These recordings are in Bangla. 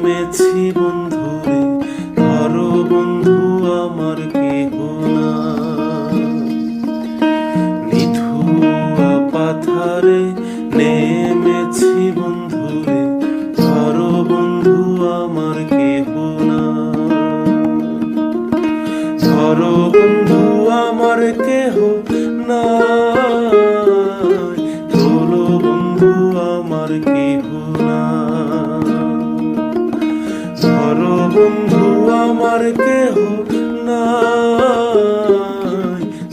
নেমেছি বন্ধুরে, ধরো বন্ধু আমার কেহ না। নিধুয়া পাথারে নেমেছি বন্ধুরে, ধরো বন্ধু আমার কেহ না। ধরো বন্ধু আমার কেহ না, তোলো বন্ধু আমার কেহ না। ধরো বন্ধু আমার কেহ না,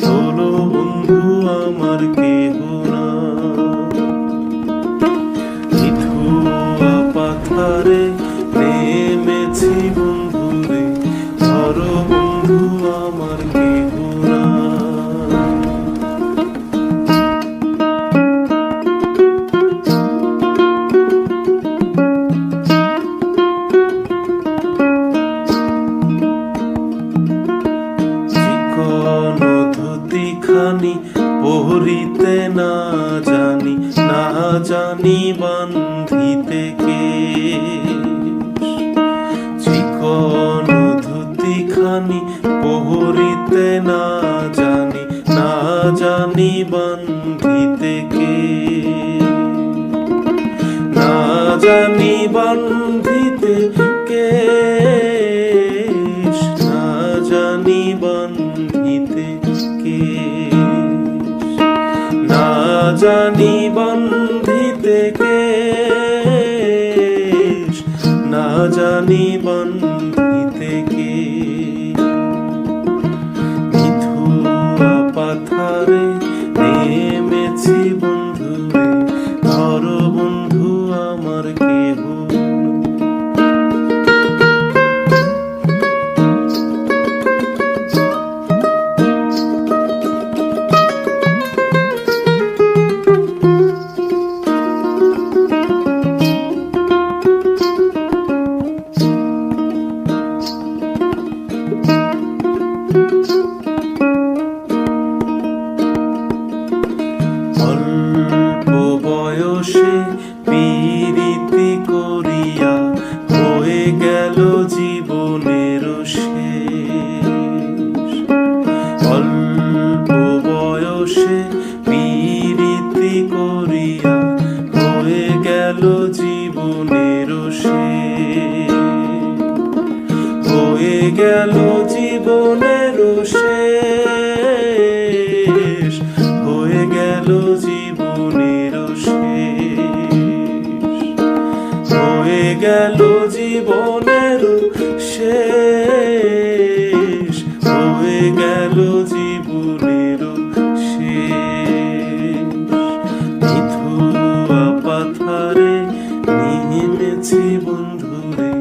তোলো বন্ধু আমার কেহ না। নিধুয়া পাথারে নেমেছি বন্ধুরে, ধরো বন্ধু আমার কেহ না। খানি পহরিতে না জানি, না জানি বান্ধিতে কেশ। চিকন ধুতি খানি পহরিতে না জানি, না জানি বান্ধিতে কেশ। না জানি বান্ধিতে কেশ, না জানি বান্ধিতে না জানি বান্ধিতে কেশ, না জানি বান্ধিতে কেশ। নিধুয়া পাথারে নেমেছি বন্ধুরে, ধরো বন্ধু আমার কেহ না। অল্প বয়সে পীড়িতি করিয়া হয়ে গেল জীবনের শেষ। অল্প বয়সে পীড়িতি করিয়া হয়ে গেল জীবনের শেষ। হয়ে গেল জীবনের শেষ, হয়ে গেল জীবনের শেষ। হয়ে গেল জীবনের শেষ, হয়ে গেল জীবনের শেষ। নিধুয়া পাথারে নেমেছি বন্ধুরে,